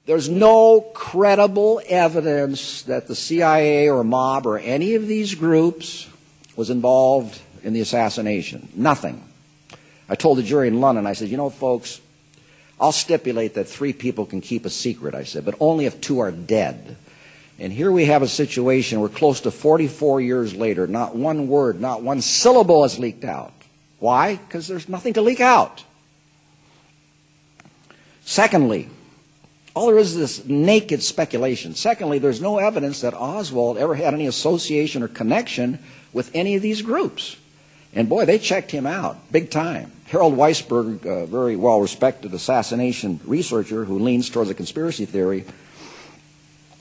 There's no credible evidence that the CIA or mob or any of these groups was involved in the assassination. Nothing. I told the jury in London, I said, you know, folks, I'll stipulate that 3 people can keep a secret, I said, but only if 2 are dead. And here we have a situation where close to 44 years later, not one word, not one syllable has leaked out. Why? Because there's nothing to leak out. Secondly, all there is this naked speculation. Secondly, there's no evidence that Oswald ever had any association or connection with any of these groups. And boy, they checked him out, big time. Harold Weisberg, a very well-respected assassination researcher who leans towards a conspiracy theory,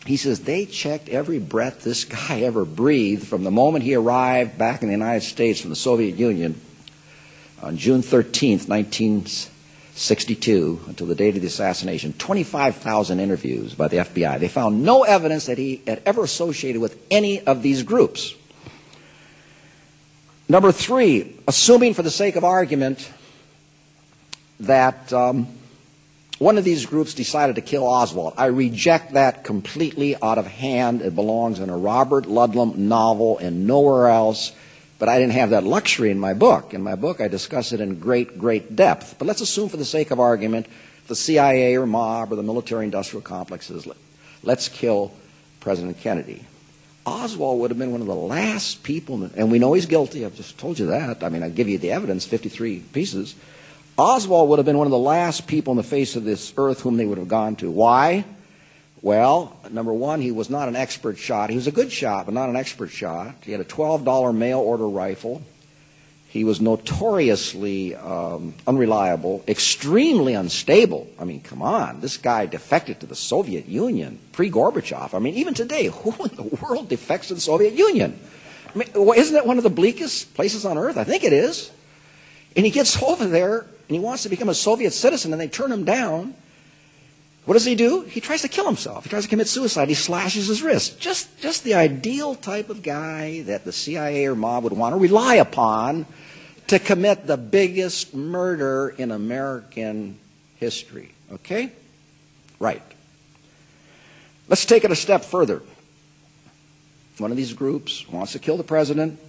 he says they checked every breath this guy ever breathed from the moment he arrived back in the United States from the Soviet Union on June 13th, 1962, until the date of the assassination. 25,000 interviews by the FBI. They found no evidence that he had ever associated with any of these groups. Number 3, assuming for the sake of argument that one of these groups decided to kill Oswald. I reject that completely out of hand. It belongs in a Robert Ludlum novel and nowhere else. But I didn't have that luxury in my book. In my book, I discuss it in great, great depth. But let's assume for the sake of argument the CIA or mob or the military-industrial complexes, let's kill President Kennedy. Oswald would have been one of the last people, and we know he's guilty, I've just told you that. I mean, I give you the evidence, 53 pieces. Oswald would have been one of the last people on the face of this earth whom they would have gone to. Why? Well, number 1, he was not an expert shot. He was a good shot, but not an expert shot. He had a $12 mail-order rifle. He was notoriously unreliable, extremely unstable. I mean, come on. This guy defected to the Soviet Union, pre-Gorbachev. I mean, even today, who in the world defects to the Soviet Union? I mean, isn't that one of the bleakest places on earth? I think it is. And he gets over there, and he wants to become a Soviet citizen, and they turn him down. What does he do? He tries to kill himself. He tries to commit suicide. He slashes his wrist. Just the ideal type of guy that the CIA or mob would want to rely upon to commit the biggest murder in American history. Okay? Right. Let's take it a step further. One of these groups wants to kill the president,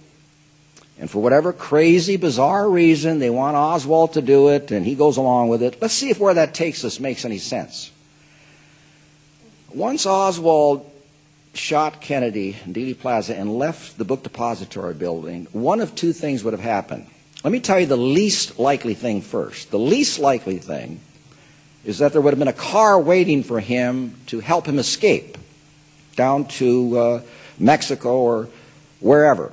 and for whatever crazy, bizarre reason, they want Oswald to do it, and he goes along with it. Let's see if where that takes us makes any sense. Once Oswald shot Kennedy in Dealey Plaza and left the book depository building, one of 2 things would have happened. Let me tell you the least likely thing first. The least likely thing is that there would have been a car waiting for him to help him escape down to Mexico or wherever.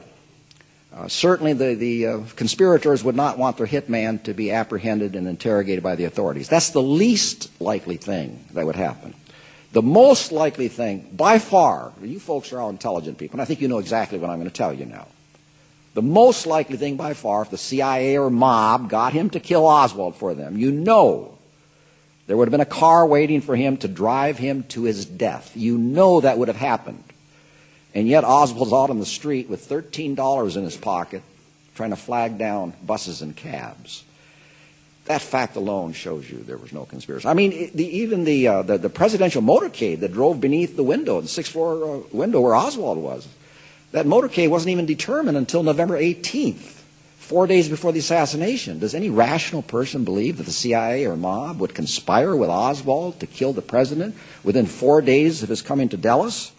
Certainly the conspirators would not want their hitman to be apprehended and interrogated by the authorities. That's the least likely thing that would happen. The most likely thing, by far, you folks are all intelligent people, and I think you know exactly what I'm going to tell you now. The most likely thing by far, if the CIA or mob got him to kill Oswald for them, you know there would have been a car waiting for him to drive him to his death. You know that would have happened. And yet Oswald's out on the street with $13 in his pocket trying to flag down buses and cabs. That fact alone shows you there was no conspiracy. I mean, even the presidential motorcade that drove beneath the window, the 6th floor window where Oswald was, that motorcade wasn't even determined until November 18th, 4 days before the assassination. Does any rational person believe that the CIA or mob would conspire with Oswald to kill the president within 4 days of his coming to Dallas?